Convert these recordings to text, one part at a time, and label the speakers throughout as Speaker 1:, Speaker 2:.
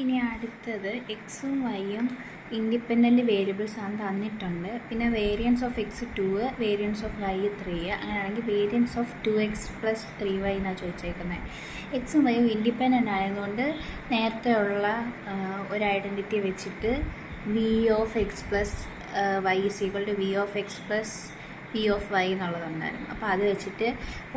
Speaker 1: ഇനി അടുത്തത് എക്സും വൈയും ഇൻഡിപെൻഡൻറ്റ് വേരിയബിൾസ് ആണ് തന്നിട്ടുണ്ട്. പിന്നെ variance of X 2, variance of Y 3, അങ്ങനെയാണെങ്കിൽ വേരിയൻസ് ഓഫ് 2x + 3y എന്നാണ് ചോദിച്ചേക്കുന്നത്. എക്സും വൈയും ഇൻഡിപെൻഡൻ്റ് ആയതുകൊണ്ട് നേരത്തെ ഉള്ള ഒരു ഐഡൻറ്റിറ്റി വെച്ചിട്ട് V of X plus Y = V of X plus P of Y എന്നുള്ളതുണ്ടായിരുന്നു. അപ്പോൾ അത് വെച്ചിട്ട്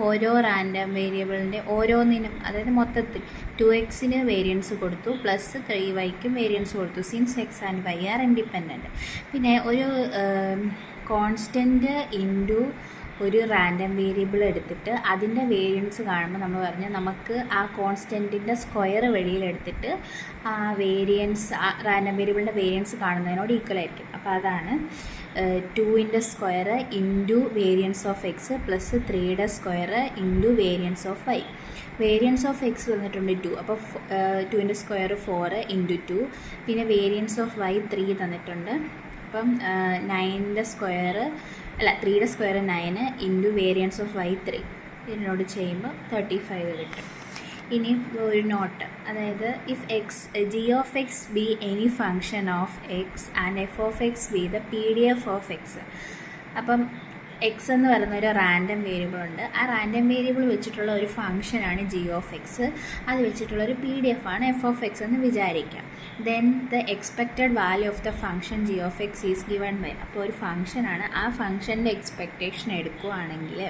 Speaker 1: ഓരോ റാൻഡം വേരിയബിളിൻ്റെ ഓരോന്നിനും, അതായത് മൊത്തത്തിൽ 2x വേരിയൻസ് കൊടുത്തു പ്ലസ് 3y വേരിയൻസ് കൊടുത്തു, since X and Y are independent. പിന്നെ ഒരു കോൺസ്റ്റൻറ്റ് ഇൻറ്റു ഒരു റാൻഡം വേരിയബിൾ എടുത്തിട്ട് അതിൻ്റെ വേരിയൻസ് കാണുമ്പോൾ നമ്മൾ പറഞ്ഞാൽ നമുക്ക് ആ കോൺസ്റ്റൻറ്റിൻ്റെ സ്ക്വയർ വെളിയിലെടുത്തിട്ട് ആ വേരിയൻസ്, ആ റാൻഡം വേരിയബിളിൻ്റെ വേരിയൻസ് കാണുന്നതിനോട് ഈക്വൽ ആയിരിക്കും. അപ്പോൾ അതാണ് 2ൻ്റെ square into variance of X plus 3യുടെ square into variance of Y. Variance of X തന്നിട്ടുണ്ട് 2, അപ്പോൾ 2ൻ്റെ സ്ക്വയർ 4 ഇൻറ്റു 2. പിന്നെ വേരിയൻസ് ഓഫ് വൈ 3 തന്നിട്ടുണ്ട്. അപ്പം 9ൻ്റെ സ്ക്വയർ 3യുടെ square 9 into variance of Y 3. ഇതിനോട് ചെയ്യുമ്പോൾ 35 കിട്ടും. ഇനി ഒരു നോട്ട്, അതായത് if g of x be any function of x and f of x be the PDF of x. അപ്പം എക്സ് എന്ന് പറയുന്ന ഒരു റാൻഡം വേരിയബിൾ ഉണ്ട്. ആ റാൻഡം വേരിയബിൾ വെച്ചിട്ടുള്ള ഒരു ഫംഗ്ഷനാണ് ജി ഓഫ് എക്സ്. അത് വെച്ചിട്ടുള്ളൊരു PDF ആണ് എഫ് ഓഫ് എക്സ് എന്ന് വിചാരിക്കാം. Then the expected value of the function G of X is given by. അപ്പോൾ ഒരു ഫംഗ്ഷനാണ്, ആ ഫംഗ്ഷൻ്റെ എക്സ്പെക്റ്റേഷൻ എടുക്കുകയാണെങ്കിൽ,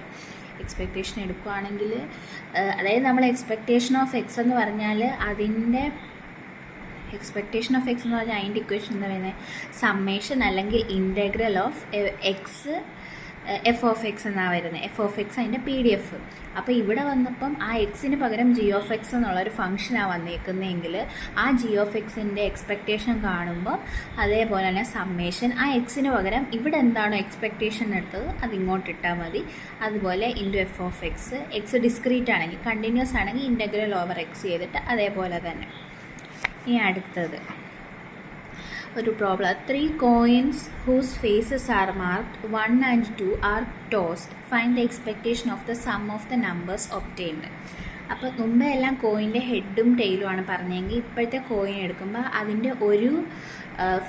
Speaker 1: അതായത് നമ്മൾ എക്സ്പെക്റ്റേഷൻ ഓഫ് എക്സ് എന്ന് പറഞ്ഞാൽ അതിൻ്റെ എക്സ്പെക്റ്റേഷൻ ഓഫ് എക്സ് എന്ന് പറഞ്ഞാൽ അതിൻ്റെ ഇക്വേഷൻ എന്താ പറയുന്നത്, സമ്മേഷൻ അല്ലെങ്കിൽ integral of X F of X എന്നാണ് വരുന്നത്. എഫ് ഓഫ് എക്സ് അതിൻ്റെ PDF. അപ്പോൾ ഇവിടെ വന്നപ്പം ആ എക്സിന് പകരം ജി ഓഫ് എക്സ് എന്നുള്ളൊരു ഫംഗ്ഷനാണ് വന്നേക്കുന്നതെങ്കിൽ ആ ജി ഓഫ് എക്സിൻ്റെ എക്സ്പെക്റ്റേഷൻ കാണുമ്പോൾ അതേപോലെ തന്നെ സമ്മേഷൻ ആ എക്സിന് പകരം ഇവിടെ എന്താണോ എക്സ്പെക്റ്റേഷൻ എടുത്തത് അതിങ്ങോട്ട് ഇട്ടാൽ മതി. അതുപോലെ into F of X, X discrete ആണെങ്കിൽ, കണ്ടിന്യൂസ് ആണെങ്കിൽ ഇൻറ്റഗ്രൽ ഓവർ എക്സ് ചെയ്തിട്ട് അതേപോലെ തന്നെ. ഇനി അടുത്തത് ഒരു problem. 3 coins whose faces are marked 1 and 2 are tossed. Find the expectation of the sum of the numbers obtained. അപ്പോൾ മുമ്പേ എല്ലാം കോയിൻ്റെ ഹെഡും ടെയിലും ആണ് പറഞ്ഞെങ്കിൽ ഇപ്പോഴത്തെ കോയിൻ എടുക്കുമ്പോൾ അതിൻ്റെ ഒരു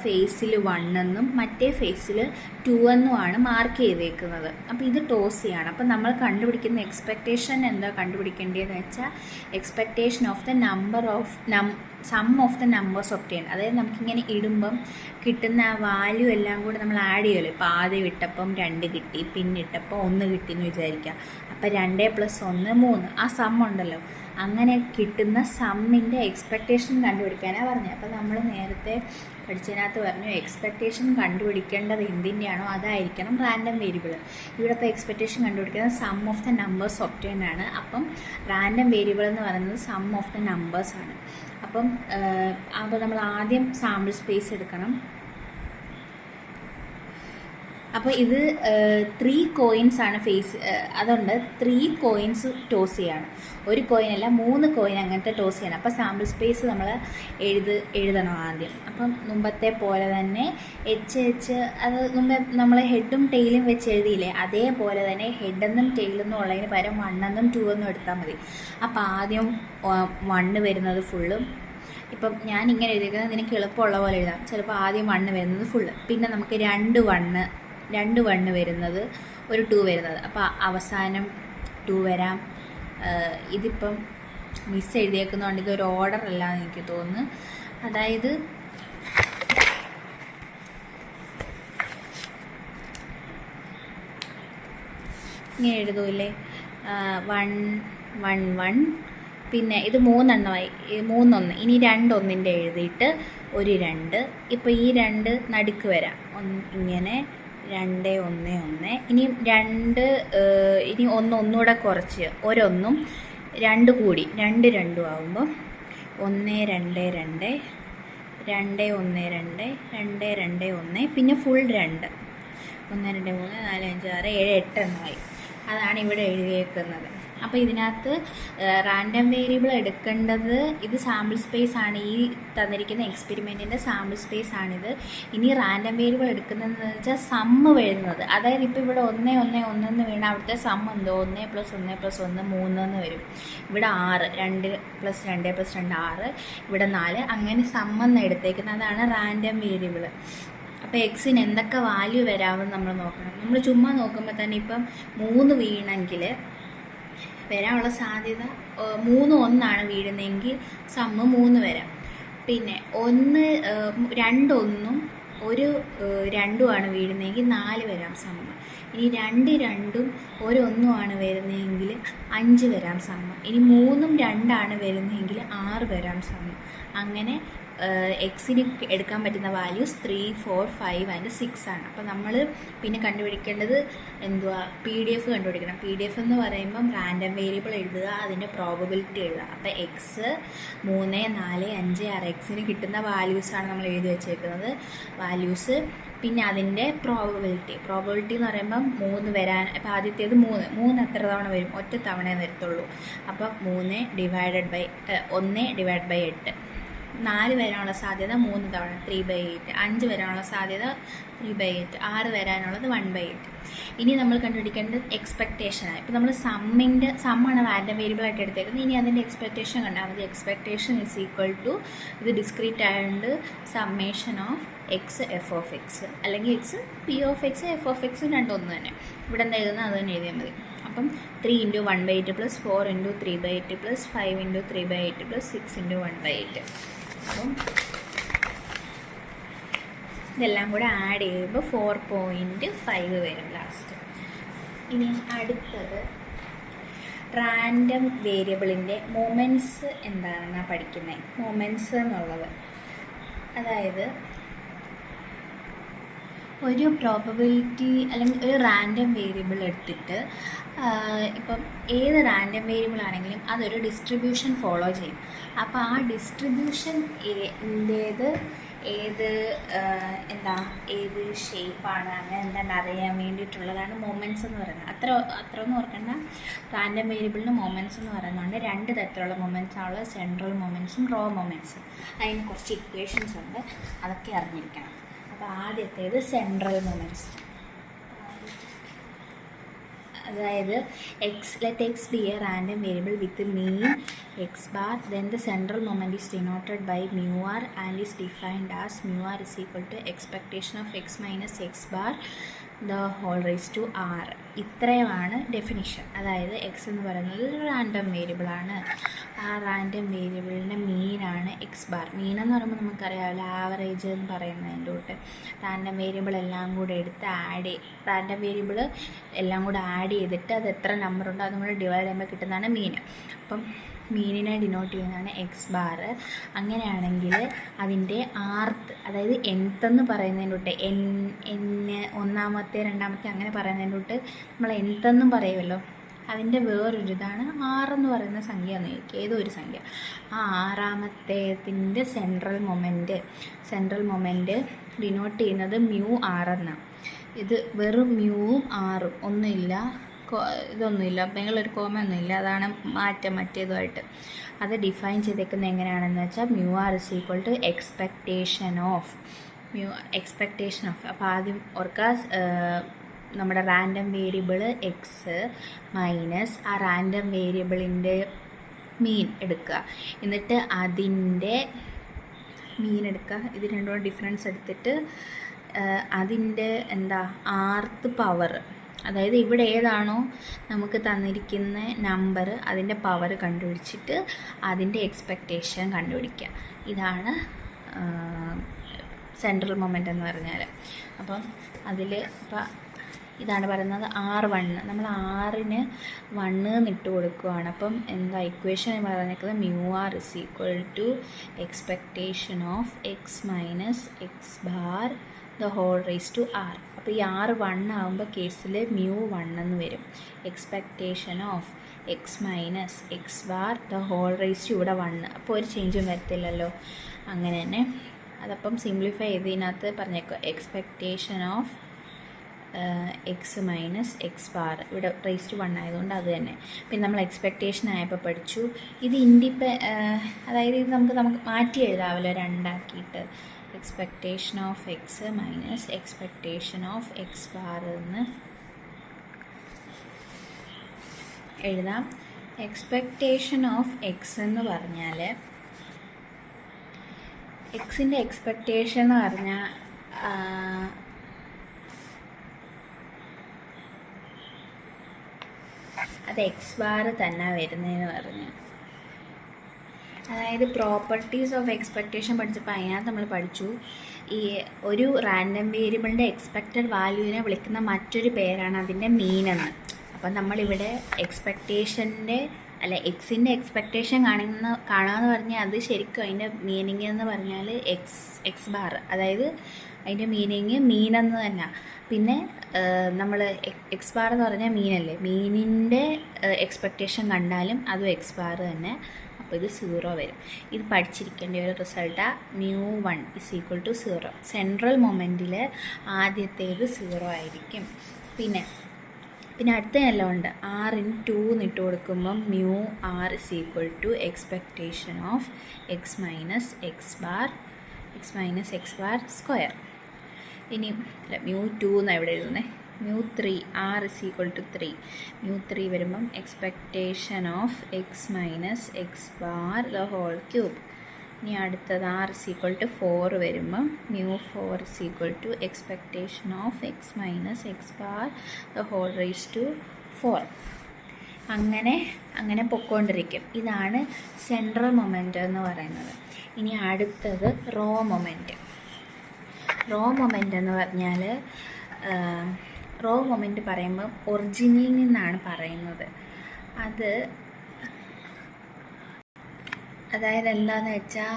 Speaker 1: ഫേസിൽ 1 എന്നും മറ്റേ ഫേസിൽ 2 എന്നുമാണ് മാർക്ക് ചെയ്തേക്കുന്നത്. അപ്പോൾ ഇത് ടോസ് ചെയ്യാണ്. അപ്പോൾ നമ്മൾ കണ്ടുപിടിക്കുന്ന എക്സ്പെക്റ്റേഷൻ എന്താ കണ്ടുപിടിക്കേണ്ടതെന്ന് വെച്ചാൽ expectation of the number of sum of the numbers obtain. അതായത് നമുക്കിങ്ങനെ ഇടുമ്പം കിട്ടുന്ന ആ വാല്യൂ എല്ലാം കൂടി നമ്മൾ ആഡ് ചെയ്യുമല്ലോ. ഇപ്പോൾ ആദ്യം ഇട്ടപ്പം 2 കിട്ടി, പിന്നെ ഇട്ടപ്പോൾ 1 കിട്ടിയെന്ന് വിചാരിക്കുക. അപ്പോൾ 2 + 1 3, ആ സം ഉണ്ടല്ലോ, അങ്ങനെ കിട്ടുന്ന സമ്മിൻ്റെ എക്സ്പെക്റ്റേഷൻ കണ്ടുപിടിക്കാനാണ് പറഞ്ഞത്. അപ്പോൾ നമ്മൾ നേരത്തെ പഠിച്ചതിനകത്ത് പറഞ്ഞു എക്സ്പെക്റ്റേഷൻ കണ്ടുപിടിക്കേണ്ടത് എന്തിൻ്റെയാണോ അതായിരിക്കണം റാൻഡം വേരിയബിൾ. ഇവിടെ ഇപ്പോൾ എക്സ്പെക്റ്റേഷൻ കണ്ടുപിടിക്കുന്നത് sum of the numbers obtain ആണ്. അപ്പം റാൻഡം വേരിയബിൾ എന്ന് പറയുന്നത് സം ഓഫ് ദ നമ്പേഴ്സ് ആണ്. അപ്പോൾ നമ്മൾ ആദ്യം സാമ്പിൾ സ്പേസ് എടുക്കണം. അപ്പോൾ ഇത് 3 കോയിൻസ് ആണ് അതുകൊണ്ട് 3 കോയിൻസ് ടോസ് ചെയ്യാണ്. ഒരു കോയിനല്ല 3 കോയിൻ അങ്ങനത്തെ ടോസ് ചെയ്യണം. അപ്പോൾ സാമ്പിൾ സ്പേസ് നമ്മൾ എഴുതണം ആദ്യം. അപ്പം മുമ്പത്തെ പോലെ തന്നെ അത് മുമ്പേ നമ്മൾ ഹെഡും ടെയിലും വെച്ച് എഴുതിയില്ലേ, അതേപോലെ തന്നെ ഹെഡെന്നും ടെയിലെന്നും ഉള്ളതിന് പകരം 1 എന്നും 2 എന്നും എടുത്താൽ മതി. അപ്പോൾ ആദ്യം 1 വരുന്നത് ഫുള്ളും, ഇപ്പം ഞാൻ ഇങ്ങനെ എഴുതിയിരിക്കുന്നത് നിനക്ക് എളുപ്പമുള്ള പോലെ എഴുതാം. ചിലപ്പോൾ ആദ്യം 1 വരുന്നത് ഫുള്ള്, പിന്നെ നമുക്ക് 2 1 വരുന്നത്, ഒരു 2 വരുന്നത്, അപ്പോൾ അവസാനം 2 വരാം. ഇതിപ്പം മിസ് എഴുതിയേക്കുന്നതുകൊണ്ട് ഇതൊരു ഓർഡർ അല്ല എന്ന് എനിക്ക് തോന്നുന്നു. അതായത് ഇങ്ങനെ എഴുതൂല്ലേ, 1 1 1, പിന്നെ ഇത് 3 എണ്ണമായി, 3 1, ഇനി 2 1ൻ്റെ എഴുതിയിട്ട് ഒരു 2, ഇപ്പോൾ ഈ 2 നടുക്ക് വരാം, ഇങ്ങനെ 2 1 1, ഇനി 2 ഇനി 1 ഒന്നുകൂടെ കുറച്ച് ഒരൊന്നും 2 കൂടി 2 2 ആകുമ്പോൾ 1 2 2 2 1 2 2 2 1, പിന്നെ ഫുൾ 2 1 2 3 4 5 6 7 8 എണ്ണമായി. അതാണ് ഇവിടെ എഴുതിയേക്കുന്നത്. അപ്പോൾ ഇതിനകത്ത് റാൻഡം വേരിയബിൾ എടുക്കേണ്ടത് ഇത് സാമ്പിൾ സ്പേസ് ആണ്, ഈ തന്നിരിക്കുന്ന എക്സ്പെരിമെൻറ്റിൻ്റെ സാമ്പിൾ സ്പേസ് ആണിത്. ഇനി റാൻഡം വേരിയബിൾ എടുക്കുന്നതെന്ന് വെച്ചാൽ സമ്മ് വരുന്നത്, അതായത് ഇപ്പോൾ ഇവിടെ 1 1 1 എന്ന് വീണാൽ അവിടുത്തെ സം എന്തോ 1 + 1 + 1 3 എന്ന് വരും. ഇവിടെ 6 2 + 2 + 2 6, ഇവിടെ 4, അങ്ങനെ സമ്മെന്ന് എടുത്തേക്കുന്നത്. അതാണ് റാൻഡം വേരിയബിൾ. അപ്പോൾ എക്സിന് എന്തൊക്കെ വാല്യൂ വരാമെന്ന് നമ്മൾ നോക്കണം. നമ്മൾ ചുമ്മാ നോക്കുമ്പോൾ തന്നെ ഇപ്പം 3 വീണെങ്കിൽ വരാനുള്ള സാധ്യത 3 1 വീഴുന്നതെങ്കിൽ സമ്മ് 3 വരാം. പിന്നെ 1 2 1 1 2 വീഴുന്നതെങ്കിൽ 4 വരാം സമ്മ്. ഇനി 2 2 1 1 വരുന്നതെങ്കിൽ 5 വരാം സമ്മ്. ഇനി 3 2 വരുന്നതെങ്കിൽ 6 വരാം സമ്മ്. അങ്ങനെ എക്സിന് എടുക്കാൻ പറ്റുന്ന വാല്യൂസ് 3 4 5 ആൻഡ് 6 ആണ്. അപ്പോൾ നമ്മൾ പിന്നെ കണ്ടുപിടിക്കേണ്ടത് എന്തുവാ, PDF കണ്ടുപിടിക്കണം. PDF എന്ന് പറയുമ്പം റാൻഡം വേരിയബിൾ എഴുതുക, അതിൻ്റെ പ്രോബബിലിറ്റി എഴുതുക. അപ്പോൾ എക്സ് 3 4 5 6 എക്സിന് കിട്ടുന്ന വാല്യൂസാണ് നമ്മൾ എഴുതി വെച്ചേക്കുന്നത് വാല്യൂസ്. പിന്നെ അതിൻ്റെ പ്രോബബിലിറ്റി എന്ന് പറയുമ്പം 3 വരാൻ, ഇപ്പോൾ ആദ്യത്തേത് 3 എത്ര തവണ വരും, ഒറ്റ തവണയെ വരത്തുള്ളൂ. അപ്പം 3 ഡിവൈഡഡ് ബൈ 1 ഡിവൈഡ് ബൈ 8. 4 വരാനുള്ള സാധ്യത 3 തവണ 3/8. 5 വരാനുള്ള സാധ്യത 3/8. 6 വരാനുള്ളത് 1/8. ഇനി നമ്മൾ കണ്ടുപിടിക്കേണ്ടത് എക്സ്പെക്റ്റേഷനാണ്. ഇപ്പോൾ നമ്മൾ സമ്മാണ് റാൻഡം വേരിയബിൾ ആയിട്ട് എടുത്തേക്കുന്നത്. ഇനി അതിൻ്റെ എക്സ്പെക്റ്റേഷൻ കണ്ടാൽ മതി. എക്സ്പെക്റ്റേഷൻ = ഇത് ഡിസ്ക്രീറ്റ് ആയതുകൊണ്ട് summation of X F of X, അല്ലെങ്കിൽ X P of X F of X രണ്ടും ഒന്ന് തന്നെ. ഇവിടെ എന്താ എഴുതുന്നത് അത് തന്നെ എഴുതിയാൽ മതി. അപ്പം 3 × 1/8 + 4 × 3/8 + 5 × 3/8 + 6 × 1/8. അപ്പം ഇതെല്ലാം കൂടെ ആഡ് ചെയ്യുമ്പോൾ 4.5 വരും ലാസ്റ്റ്. ഇനി അടുത്തത് റാൻഡം വേരിയബിളിൻ്റെ മൊമെൻറ്റ്സ് എന്താണെന്നാണ് പഠിക്കുന്നത്. മൊമെൻറ്റ്സ് എന്നുള്ളത് അതായത് ഒരു പ്രോബബിലിറ്റി അല്ലെങ്കിൽ ഒരു റാൻഡം വേരിയബിൾ എടുത്തിട്ട് ഇപ്പം ഏത് റാൻഡം വേരിയബിൾ ആണെങ്കിലും അതൊരു ഡിസ്ട്രിബ്യൂഷൻ ഫോളോ ചെയ്യും. അപ്പോൾ ആ ഡിസ്ട്രിബ്യൂഷൻ ഏത് ഷേപ്പാണ് അങ്ങനെ എന്താണെന്ന് അറിയാൻ വേണ്ടിയിട്ടുള്ളതാണ് മൊമെൻറ്റ്സ് എന്ന് പറയുന്നത്. അത്രയൊന്നും ഓർക്കേണ്ട. റാൻഡം വേരിയബിളിന് മൊമെൻറ്റ്സ് എന്ന് പറയുന്നുണ്ട്. 2 തരത്തിലുള്ള മൊമെൻറ്റ്സ് ആണ്, സെൻട്രൽ മൊമെൻറ്റ്സും റോ മൊമെൻറ്റ്സും. അതിന് കുറച്ച് ഇക്വേഷൻസ് ഉണ്ട്, അതൊക്കെ അറിഞ്ഞിരിക്കണം. അപ്പോൾ ആദ്യത്തേത് സെൻട്രൽ മൊമെൻറ്റ്സ്. അതായത് let x be a random variable with mean x bar, then the central moment is denoted by mu r and is defined as mu r = expectation of x minus x bar the whole raised to r. ഇത്രയുമാണ് definition. അതായത് X എന്ന് പറയുന്നത് ഒരു random variable ആണ്. ആ random വേരിയബിളിൻ്റെ മീനാണ് X bar. മീൻ എന്ന് പറയുമ്പോൾ നമുക്കറിയാമല്ലോ, ആവറേജ് എന്ന് പറയുന്നതിൻ്റെ കൂട്ട് റാൻഡം വേരിയബിൾ എല്ലാം കൂടെ എടുത്ത് റാൻഡം വേരിയബിൾ എല്ലാം കൂടെ ആഡ് ചെയ്തിട്ട് അത് എത്ര നമ്പർ ഉണ്ടോ അതും കൂടെ ഡിവൈഡ് ചെയ്യുമ്പോൾ കിട്ടുന്നതാണ് മീൻ. അപ്പം മീനിനെ ഡിനോട്ട് ചെയ്യുന്നതാണ് എക്സ് ബാർ. അങ്ങനെയാണെങ്കിൽ അതിൻ്റെ ആർത്ത്, അതായത് nth എന്ന് പറയുന്നതിൻ്റെ തൊട്ട് ഒന്നാമത്തെ രണ്ടാമത്തെ അങ്ങനെ പറയുന്നതിൻ്റെ തൊട്ട് നമ്മൾ nth എന്നും പറയുമല്ലോ, അതിൻ്റെ വേറൊരു ഇതാണ് 6 എന്ന് പറയുന്ന സംഖ്യ എന്ന് ചോദിക്കുക, ഏതോ ഒരു സംഖ്യ. ആ 6ാമത്തേതിൻ്റെ സെൻട്രൽ മൊമെൻറ്റ് ഡിനോട്ട് ചെയ്യുന്നത് μr എന്നാണ്. ഇത് വെറും മ്യൂവും ആറും ഒന്നുമില്ല, ഇതൊന്നുമില്ല, മേളൊരു കോമയൊന്നുമില്ല, അതാണ് മാറ്റം മറ്റേതുമായിട്ട്. അത് ഡിഫൈൻ ചെയ്തേക്കുന്നത് എങ്ങനെയാണെന്ന് വെച്ചാൽ μr = എക്സ്പെക്റ്റേഷൻ ഓഫ്. അപ്പോൾ ആദ്യം ഓർക്കുക, നമ്മുടെ റാൻഡം വേരിയബിൾ എക്സ് മൈനസ് ആ റാൻഡം വേരിയബിളിൻ്റെ മീൻ എടുക്കുക. എന്നിട്ട് അതിൻ്റെ മീൻ എടുക്കുക, ഇത് രണ്ടും ഡിഫറൻസ് എടുത്തിട്ട് അതിൻ്റെ ആർത്ത് പവർ, അതായത് ഇവിടെ ഏതാണോ നമുക്ക് തന്നിരിക്കുന്ന നമ്പർ അതിൻ്റെ പവർ കണ്ടുപിടിച്ചിട്ട് അതിൻ്റെ എക്സ്പെക്റ്റേഷൻ കണ്ടുപിടിക്കുക. ഇതാണ് സെൻട്രൽ മൊമെൻ്റ് എന്ന് പറഞ്ഞാൽ. അപ്പം അതിൽ ഇപ്പം ഇതാണ് പറയുന്നത് R1. നമ്മൾ R-ന് 1 എന്നിട്ട് കൊടുക്കുകയാണ്. അപ്പം ഇക്വേഷൻ പറഞ്ഞേക്കുന്നത് μr = expectation of x minus x bar the whole raised to r. അപ്പോൾ ഈ R 1 ആകുമ്പോൾ കേസിൽ μ1 എന്ന് വരും. Expectation of X minus X bar the whole raised ഇവിടെ 1. അപ്പോൾ ഒരു ചേഞ്ചും വരത്തില്ലല്ലോ. അങ്ങനെ തന്നെ അതപ്പം സിംപ്ലിഫൈ ചെയ്തതിനകത്ത് പറഞ്ഞേക്കുക expectation of X minus X bar, ഇവിടെ റേസ് ടു 1 ആയതുകൊണ്ട് അത് തന്നെ. പിന്നെ നമ്മൾ എക്സ്പെക്റ്റേഷൻ ആയപ്പോൾ പഠിച്ചു ഇത് അതായത് ഇത് നമുക്ക് മാറ്റി എഴുതാമല്ലോ രണ്ടാക്കിയിട്ട്. Expectation of X minus expectation of X bar എന്ന് എഴുതാം. എക്സ്പെക്റ്റേഷൻ ഓഫ് എക്സ് എന്ന് പറഞ്ഞാൽ എക്സിൻ്റെ എക്സ്പെക്റ്റേഷൻ എന്ന് പറഞ്ഞാൽ അത് എക്സ് ബാർ തന്നെ വരുന്നതെന്ന് പറഞ്ഞു. അതായത് പ്രോപ്പർട്ടീസ് ഓഫ് എക്സ്പെക്റ്റേഷൻ പഠിച്ചപ്പോൾ അതിനകത്ത് നമ്മൾ പഠിച്ചു ഈ ഒരു റാൻഡം വേരിയബിളിൻ്റെ എക്സ്പെക്റ്റഡ് വാല്യൂവിനെ വിളിക്കുന്ന മറ്റൊരു പേരാണ് അതിൻ്റെ മീൻ എന്ന്. അപ്പം നമ്മളിവിടെ എക്സിൻ്റെ എക്സ്പെക്റ്റേഷൻ കാണുകയെന്ന് പറഞ്ഞാൽ അത് ശരിക്കും അതിൻ്റെ മീനിങ് എന്ന് പറഞ്ഞാൽ എക്സ് ബാർ, അതായത് അതിൻ്റെ മീൻ എന്ന് തന്നെ. പിന്നെ നമ്മൾ എക്സ് ബാർ എന്ന് പറഞ്ഞാൽ മീനല്ലേ, മീനിൻ്റെ എക്സ്പെക്റ്റേഷൻ കണ്ടാലും അതും എക്സ് ബാർ തന്നെ. അപ്പോൾ ഇത് 0 വരും. ഇത് പഠിച്ചിരിക്കേണ്ട ഒരു റിസൾട്ടാണ് μ1 = 0. സെൻട്രൽ മൊമെൻറ്റിൽ ആദ്യത്തേത് 0 ആയിരിക്കും. പിന്നെ അടുത്തതെല്ലാം ഉണ്ട്. R/2 ഇട്ട് കൊടുക്കുമ്പം μr = expectation of X minus X bar square. ഇനി μ2 എന്നാണ് ഇവിടെ എഴുതുന്നത്. μ3 R = 3. μ3 വരുമ്പം expectation of X minus X bar the whole cube. ഇനി അടുത്തത് R = 4 വരുമ്പം μ4 = expectation of X minus X bar the whole raise to 4. അങ്ങനെ പൊയ്ക്കൊണ്ടിരിക്കും. ഇതാണ് സെൻട്രൽ മൊമെൻ്റ് എന്ന് പറയുന്നത്. ഇനി അടുത്തത് റോ മൊമെൻ്റ് എന്ന് പറഞ്ഞാൽ റോ മൊമെൻ്റ് പറയുമ്പം ഒറിജിനിൽ നിന്നാണ് പറയുന്നത്. അതായത് എന്താണെന്ന് വെച്ചാൽ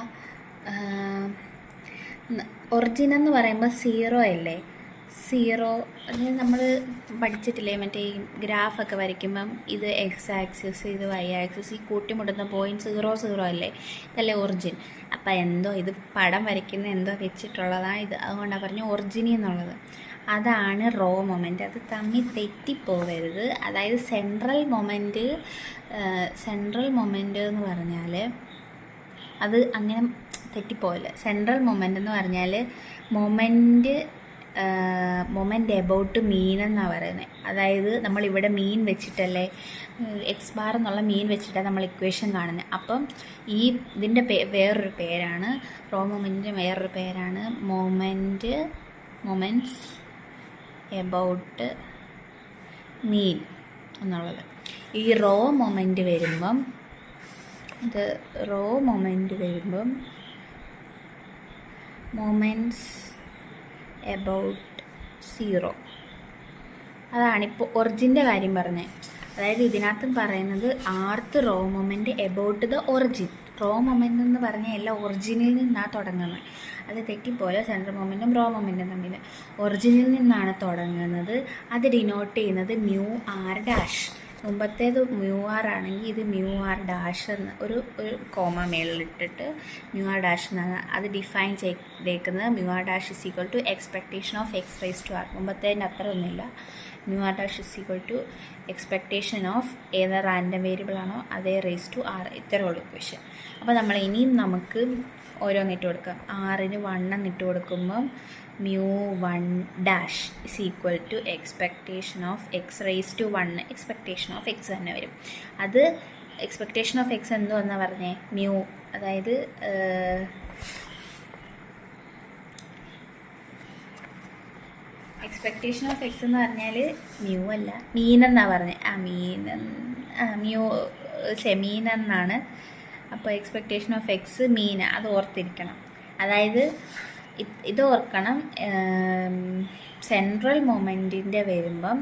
Speaker 1: ഒറിജിൻ എന്ന് പറയുമ്പോൾ 0 അല്ലേ. 0 അല്ലെങ്കിൽ നമ്മൾ പഠിച്ചിട്ടില്ലേ മറ്റേ ഈ ഗ്രാഫൊക്കെ വരയ്ക്കുമ്പം ഇത് എക്സ് ആക്സിസ് ഇത് വൈ ആക്സിസ്, ഈ കൂട്ടിമുട്ടുന്ന പോയിൻറ്റ് 0 0 അല്ലേ, ഇതല്ലേ ഒറിജിൻ. അപ്പം ഇത് പടം വരയ്ക്കുന്ന എന്തോ വെച്ചിട്ടുള്ളതാണ് ഇത്, അതുകൊണ്ടാണ് പറഞ്ഞു ഒറിജിനി എന്നുള്ളത്. അതാണ് റോ മൊമെൻ്റ്. അത് തമ്മിൽ തെറ്റിപ്പോവരുത്. അതായത് സെൻട്രൽ മൊമെൻ്റ് എന്ന് പറഞ്ഞാൽ അത് അങ്ങനെ തെറ്റിപ്പോവില്ല. സെൻട്രൽ മൊമെൻ്റ് എന്ന് പറഞ്ഞാൽ മൊമെൻ്റ് എബൌട്ട് മീൻ എന്നാണ് പറയുന്നത്. അതായത് നമ്മളിവിടെ മീൻ വെച്ചിട്ടല്ലേ, എക്സ് ബാർ എന്നുള്ള മീൻ വെച്ചിട്ടാണ് നമ്മൾ ഇക്വേഷൻ കാണുന്നത്. അപ്പം ഇതിൻ്റെ വേറൊരു പേരാണ്, റോ മൊമെൻറ്റിൻ്റെ വേറൊരു പേരാണ് മൊമെൻറ്റ്സ് എബൌട്ട് മീൻ എന്നുള്ളത്. ഈ റോ മൊമെൻ്റ് വരുമ്പം മൊമെൻറ്റ്സ് എബൌട്ട് 0 അതാണിപ്പോൾ ഒറിജിൻ്റെ കാര്യം പറഞ്ഞത്. അതായത് ഇതിനകത്തും പറയുന്നത് rth raw moment about the origin. Raw moment എന്ന് പറഞ്ഞാൽ എല്ലാം ഒറിജിനിൽ നിന്നാണ് തുടങ്ങുന്നത്. അത് തെറ്റിപ്പോലെ സെൻട്രൽ മൊമെൻറ്റും റോ മൊമെൻറ്റും തമ്മിൽ ഒറിജിനിൽ നിന്നാണ് തുടങ്ങുന്നത്. അത് ഡിനോട്ട് ചെയ്യുന്നത് μr'. മുമ്പത്തേത് μr ആണെങ്കിൽ ഇത് μr' എന്ന് ഒരു കോമ മേളിലിട്ടിട്ട് μr' എന്നാണ് അത് ഡിഫൈൻ ചെയ്തേക്കുന്നത്. μr' = expectation of X raise to R. മുമ്പത്തേതിൻ്റെ അത്ര ഒന്നുമില്ല. μr' = എക്സ്പെക്റ്റേഷൻ ഓഫ് ഏത് റാൻഡം വേരിയബിൾ ആണോ അതേ റേസ് ടു ആർ. ഇത്രയുള്ള ഇക്വേഷൻ. അപ്പോൾ നമ്മൾ ഇനിയും നമുക്ക് ഓരോന്നിട്ട് കൊടുക്കാം. R-ന് 1 എന്നിട്ട് കൊടുക്കുമ്പം μ1' = expectation of X raise to 1. Expectation of X തന്നെ വരും. അത് എക്സ്പെക്റ്റേഷൻ ഓഫ് എക്സ് എന്തുവെന്നാണ് പറഞ്ഞേ, അതായത് എക്സ്പെക്റ്റേഷൻ ഓഫ് എക്സ് എന്ന് പറഞ്ഞാൽ അല്ല മീനെന്നാണ് പറഞ്ഞത്. മീനെന്നാണ്. അപ്പോൾ എക്സ്പെക്റ്റേഷൻ ഓഫ് എക്സ് അത് ഓർത്തിരിക്കണം. അതായത് ഇത് ഓർക്കണം, സെൻട്രൽ മൊമെൻറ്റിൻ്റെ വരുമ്പം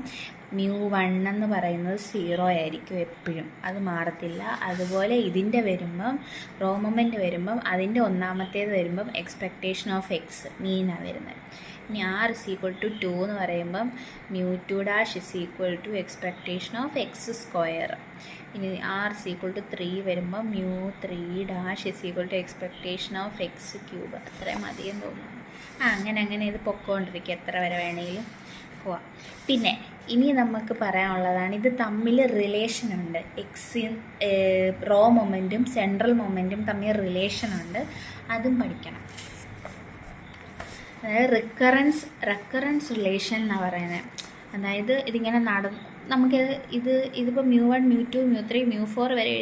Speaker 1: μ1 എന്ന് പറയുന്നത് 0 ആയിരിക്കും എപ്പോഴും, അത് മാറത്തില്ല. അതുപോലെ ഇതിൻ്റെ വരുമ്പം റോ മൊമെൻറ്റ് വരുമ്പം അതിൻ്റെ ഒന്നാമത്തേത് വരുമ്പം എക്സ്പെക്റ്റേഷൻ ഓഫ് എക്സ് മീനാണ് വരുന്നത്. ഇനി R = 2 എന്ന് പറയുമ്പം μ2' = എക്സ്പെക്റ്റേഷൻ ഓഫ് എക്സ് സ്ക്വയർ. ഇനി R = 3 വരുമ്പം μ3' = എക്സ്പെക്റ്റേഷൻ ഓഫ് എക്സ് ക്യൂബ്. അത്രയും മതിയെന്ന് തോന്നുന്നു. അങ്ങനെ ഇത് പൊക്കോണ്ടിരിക്കുക എത്ര വരെ വേണമെങ്കിലും. പോവാം. പിന്നെ ഇനി നമുക്ക് പറയാനുള്ളതാണ്, ഇത് തമ്മിൽ റിലേഷനുണ്ട്. റോ മൊമെൻറ്റും സെൻട്രൽ മൊമെൻറ്റും തമ്മിൽ റിലേഷനുണ്ട്, അതും പഠിക്കണം. അതായത് റെക്കറൻസ് റിലേഷൻ എന്നാണ് പറയുന്നത്. അതായത് ഇതിങ്ങനെ ഇതിപ്പോൾ μ1 μ2 μ3 μ4 വരെ